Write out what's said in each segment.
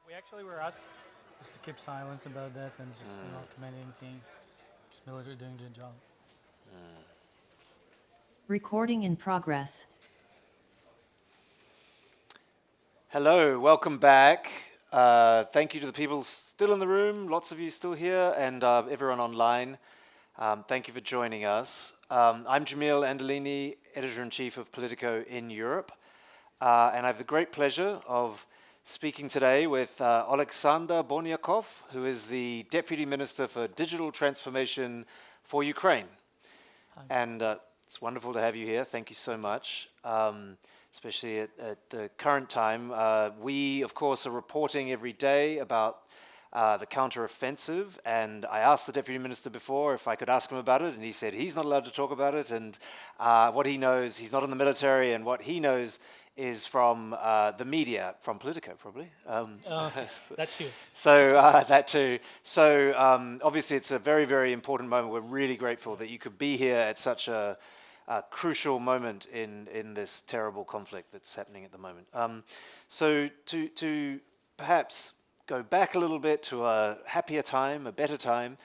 We actually were asked just to keep silence about that and just not comment anything. Just military doing their job. Recording in progress. Hello, welcome back. Thank you to the people still in the room, lots of you still here, and everyone online. Thank you for joining us. I'm Jamil Andolini, Editor-in-Chief of Politico in Europe, and I have the great pleasure of speaking today with Oleksandr Bornyakov, who is the Deputy Minister for Digital Transformation for Ukraine. Hi. And it's wonderful to have you here. Thank you so much, especially at the current time. We, of course, are reporting every day about the counteroffensive, and I asked the Deputy Minister before if I could ask him about it, and he said he's not allowed to talk about it, and what he knows, he's not in the military, and what he knows is from the media, from Politico, probably. That too. So that too. So obviously it's a very, very important moment. We're really grateful that you could be here at such a crucial moment in this terrible conflict that's happening at the moment. So to perhaps go back a little bit to a happier time, a better time,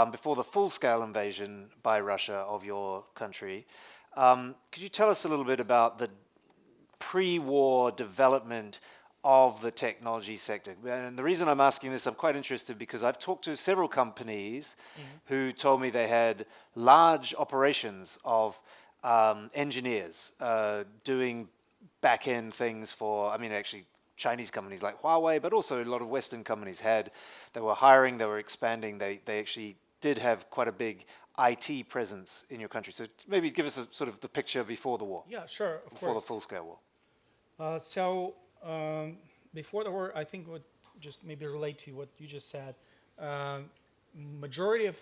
before the full-scale invasion by Russia of your country, could you tell us a little bit about the pre-war development of the technology sector? And the reason I'm asking this, I'm quite interested because I've talked to several companies who told me they had large operations of engineers doing back-end things for, I mean, actually Chinese companies like Huawei, but also a lot of Western companies they were hiring, they were expanding, they actually did have quite a big IT presence in your country. So maybe give us a sort of the picture before the war, Yeah, sure, of before the course. full-scale war. Before the war, I think would just maybe relate to what you just said. Majority of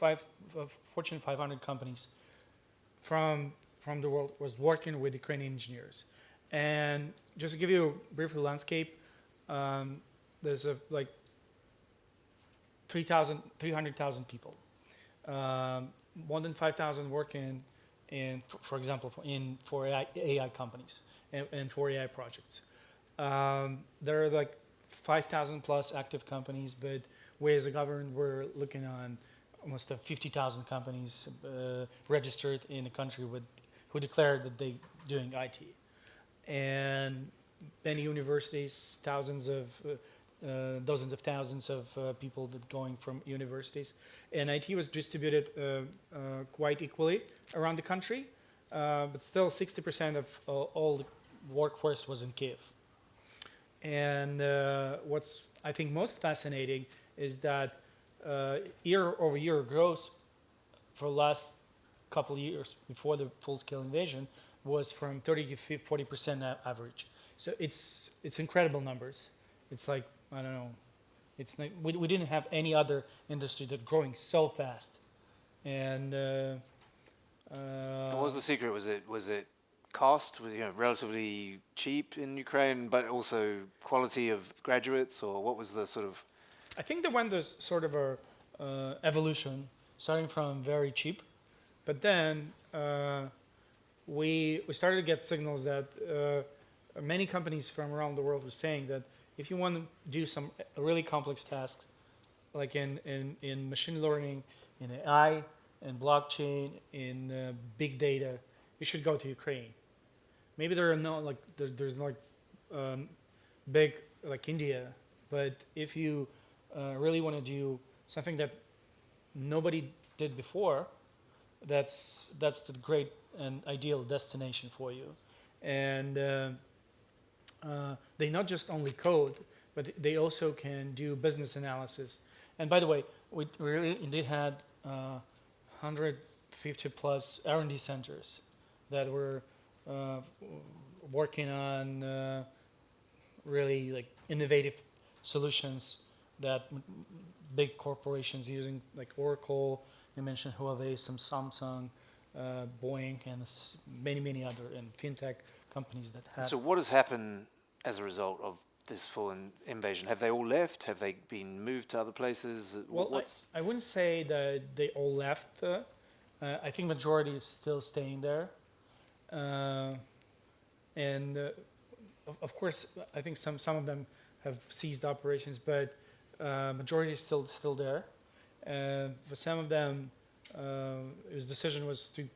Fortune 500 companies from the world was working with Ukrainian engineers. And just to give you a brief landscape, there's like 300,000 people. More than 5,000 working for example, for AI companies and for AI projects. There are like 5,000 plus active companies, but we as a government we're looking on almost 50,000 companies registered in the country who declared that they doing IT, and many universities, dozens of thousands of people that going from universities, and IT was distributed quite equally around the country, but still 60% of all the workforce was in Kiev. And what's I think most fascinating is that year-over-year growth for the last couple of years before the full-scale invasion was from 30 to 40% average. So it's incredible numbers. It's like, I don't know, it's like we didn't have any other industry that growing so fast. And What was the secret? Was it cost? Was it relatively cheap in Ukraine, but also quality of graduates, or what was the sort of? I think there went this sort of a evolution, starting from very cheap, but then we started to get signals that many companies from around the world were saying that if you want to do some really complex tasks, like in machine learning, in AI, in blockchain, in big data, you should go to Ukraine. Maybe there are there's no big like India, but if you really want to do something that nobody did before, that's the great and ideal destination for you. And they not just only code, but they also can do business analysis. And by the way, we really indeed had 150 plus R&D centers that were working on really like innovative solutions that big corporations using, like Oracle, you mentioned Huawei, some Samsung, Boeing, and many other and fintech companies that have. So what has happened as a result of this full invasion? Have they all left? Have they been moved to other places? Well, I wouldn't say that they all left. I think majority is still staying there. And of course, I think some of them have ceased operations, but majority is still there. For some of them, his decision was to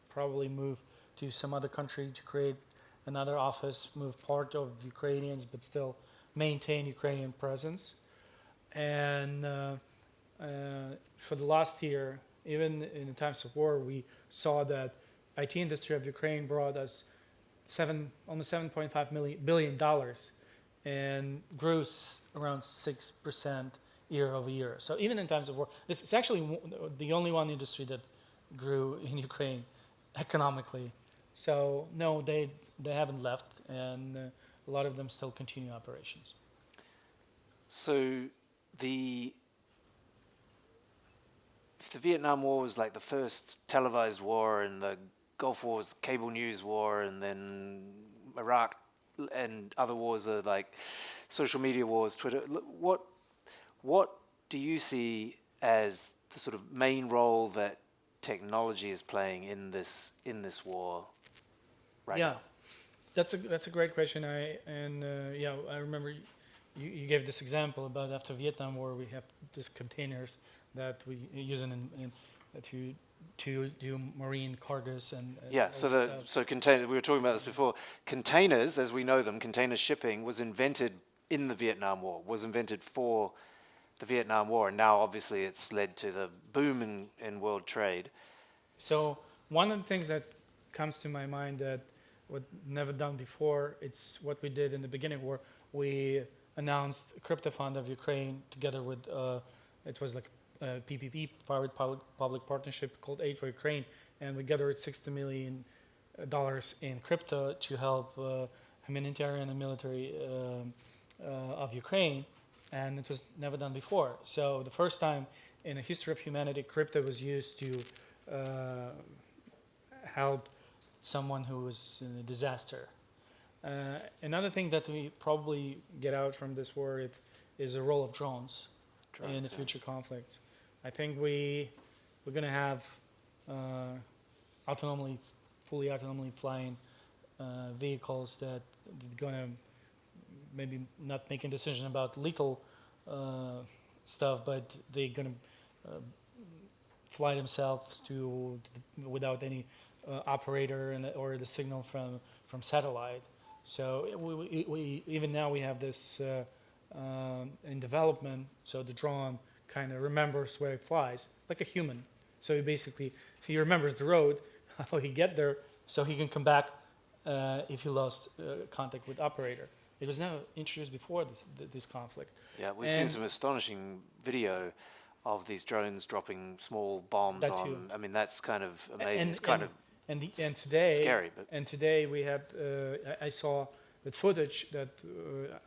probably move to some other country to create another office, move part of Ukrainians, but still maintain Ukrainian presence. And for the last year, even in the times of war, we saw that IT industry of Ukraine brought us almost $7.5 billion and grew around 6% year over year. So even in times of war, this is actually the only one industry that grew in Ukraine economically. So no, they haven't left, and a lot of them still continue operations. So the Vietnam War was like the first televised war, and the Gulf War was the cable news war, and then Iraq and other wars are like social media wars, Twitter. What do you see as the sort of main role that technology is playing in this war right now? That's a great question. I remember you gave this example about after Vietnam War we have these containers that we use to do marine cargoes and container. We were talking about this before. Containers, as we know them, container shipping was invented in the Vietnam War. Was invented for the Vietnam War, and now obviously it's led to the boom in world trade. So one of the things that comes to my mind that was never done before, it's what we did in the beginning where we announced a crypto fund of Ukraine together with, it was like a PPP, private-public partnership called Aid for Ukraine, and we gathered $60 million in crypto to help humanitarian and military of Ukraine, and it was never done before. So the first time in the history of humanity, crypto was used to help someone who was in a disaster. Another thing that we probably get out from this war is the role of drones in the future conflicts. I think we're going to have fully autonomously flying vehicles that are going to maybe not make a decision about lethal stuff, but they're going to fly themselves without any operator or the signal from satellite. So we even now we have this in development. So the drone kind of remembers where it flies, like a human. So he remembers the road, how he get there, so he can come back if he lost contact with operator. It was never introduced before this conflict. Yeah, we've seen some astonishing video of these drones dropping small bombs on. Too. I mean, that's kind of amazing. It's kind of today, scary. But. And today we had, I saw the footage that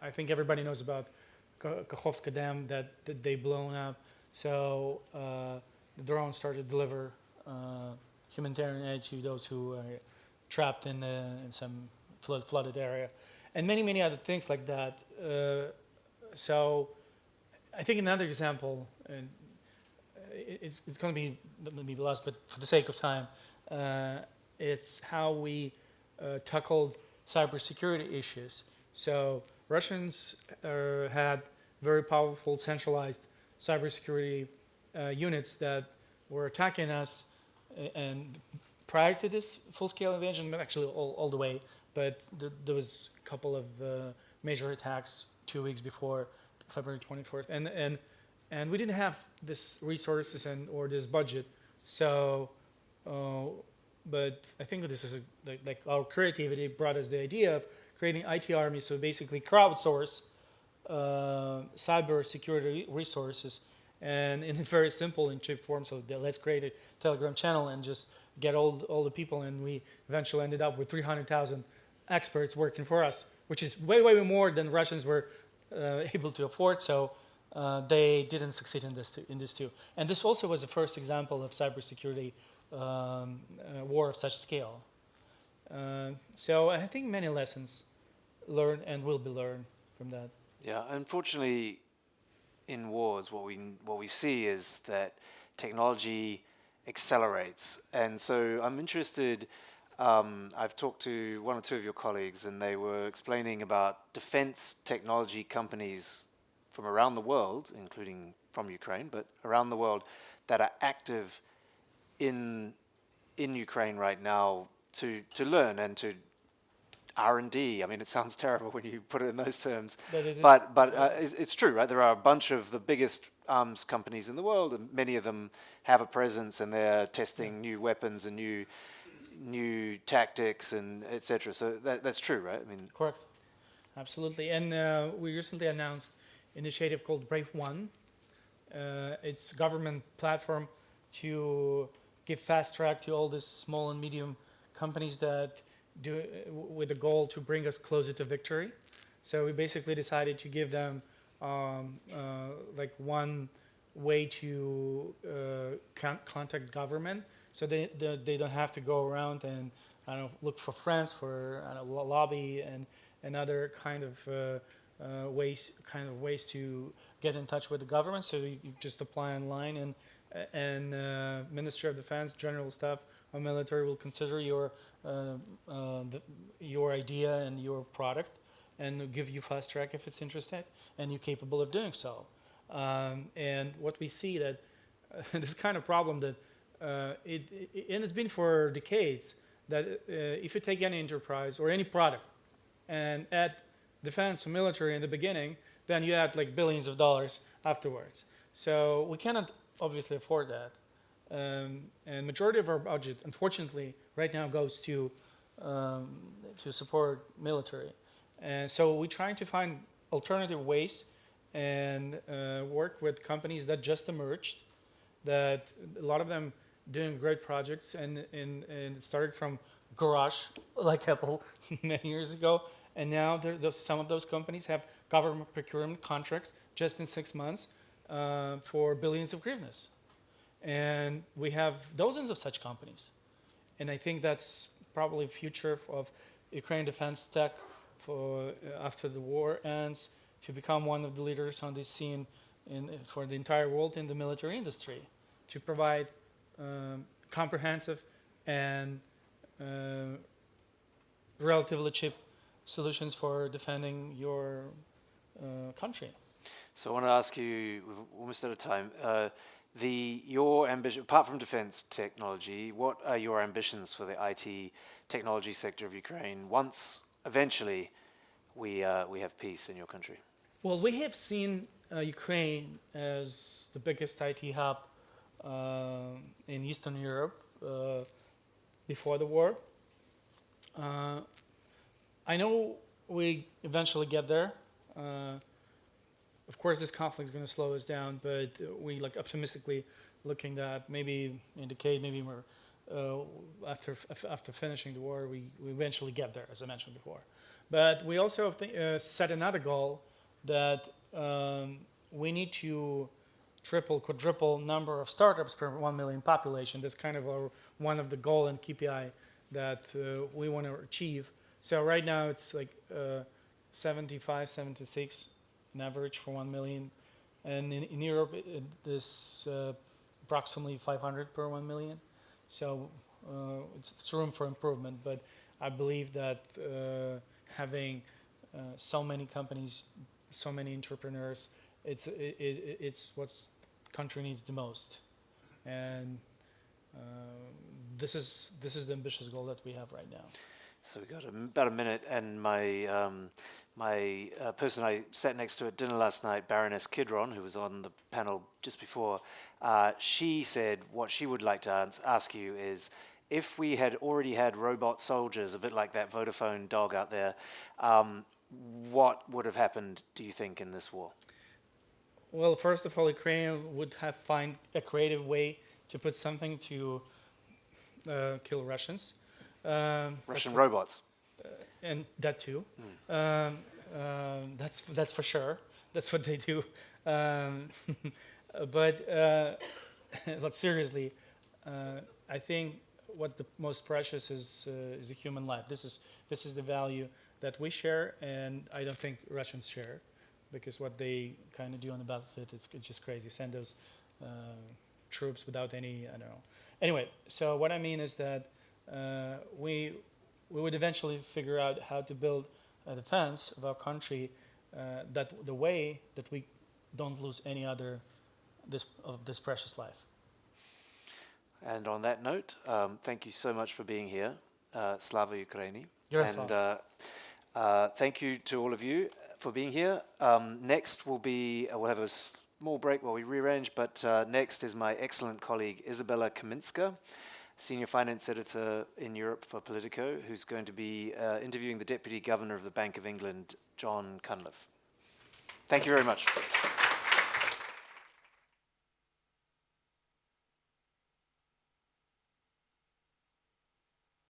I think everybody knows about Kakhovska Dam that they blown up. So the drone started to deliver humanitarian aid to those who are trapped in some flooded area, and many other things like that. So I think another example, and it's going to be maybe the last, but for the sake of time, it's how we tackled cybersecurity issues. So Russians had very powerful centralized cybersecurity units that were attacking us, and prior to this full-scale invasion, actually all the way, but there was a couple of major attacks 2 weeks before February 24th, and we didn't have this resources or this budget. So, but I think this is like our creativity brought us the idea of creating IT army. So basically, crowdsource cyber security resources, and in a very simple and cheap form. So let's create a Telegram channel and just get all the people, and we eventually ended up with 300,000 experts working for us, which is way more than Russians were able to afford. So they didn't succeed in this too. And this also was the first example of cybersecurity war of such scale. So I think many lessons learned and will be learned from that. Yeah, unfortunately, in wars, what we see is that technology accelerates, and so I'm interested. I've talked to one or two of your colleagues, and they were explaining about defense technology companies from around the world, including from Ukraine, but around the world, that are active in Ukraine right now to learn and to R&D. I mean, it sounds terrible when you put it in those terms, But it is. but it's true, right? There are a bunch of the biggest arms companies in the world, and many of them have a presence, and they're testing new weapons and new tactics and etc. So that's true, right? I mean, Correct. Absolutely. And we recently announced an initiative called Brave One. It's a government platform to give fast track to all these small and medium companies that do with the goal to bring us closer to victory. So we basically decided to give them like one way to contact government, so they don't have to go around and look for friends for lobby and other kind of ways to get in touch with the government. So you just apply online, and Ministry of Defense, General Staff of Military will consider your idea and your product, and give you fast track if it's interested and you're capable of doing so. And what we see that this kind of problem that and it's been for decades, that if you take any enterprise or any product and add defense or military in the beginning, then you add like billions of dollars afterwards. So we cannot obviously afford that. And majority of our budget, unfortunately, right now goes to support military. And so we're trying to find alternative ways and work with companies that just emerged, that a lot of them doing great projects and it started from garage like Apple many years ago, and now some of those companies have government procurement contracts just in 6 months for billions of hryvnias. And we have dozens of such companies. And I think that's probably the future of Ukraine defense tech for after the war ends, to become one of the leaders on this scene for the entire world in the military industry, to provide comprehensive and relatively cheap solutions for defending your country. so I want to ask you, we're almost out of time. Your ambition, apart from defense technology, what are your ambitions for the IT technology sector of Ukraine once eventually we have peace in your country? Well, we have seen Ukraine as the biggest IT hub in Eastern Europe before the war. I know we eventually get there. Of course, this conflict is going to slow us down, but we optimistically looking that maybe in a decade, maybe we're after finishing the war, we eventually get there, as I mentioned before. But we also set another goal that we need to triple, quadruple number of startups per 1 million population. That's kind of one of the goal and KPI that we want to achieve. So right now it's like 75, 76 on average for 1 million. And in Europe, this approximately 500 per 1 million. So it's room for improvement. But I believe that having so many companies, so many entrepreneurs, it's what country needs the most. And this is the ambitious goal that we have right now. So we've got about a minute, and my person I sat next to at dinner last night, Baroness Kidron, who was on the panel just before, she said what she would like to ask you is, if we had already had robot soldiers, a bit like that Vodafone dog out there, what would have happened, do you think, in this war? Well, first of all, Ukraine would have find a creative way to put something to kill Russians. Russian robots. And that too. That's for sure. That's what they do. But seriously, I think what the most precious is a human life. This is the value that we share, and I don't think Russians share, because what they kind of do on the battlefield, it's just crazy. Send those troops without any, I don't know. Anyway, so what I mean is that we we would eventually figure out how to build a defense of our country that the way that we don't lose any other of this precious life. And on that note, thank you so much for being here. Slava Ukraini. Heroes And thank you to all of you for being here. Next will be, we'll have a small break while we rearrange, but next is my excellent colleague Isabella Kaminska, Senior Finance Editor in Europe for Politico, who's going to be interviewing the Deputy Governor of the Bank of England, John Cunliffe. Thank you very much.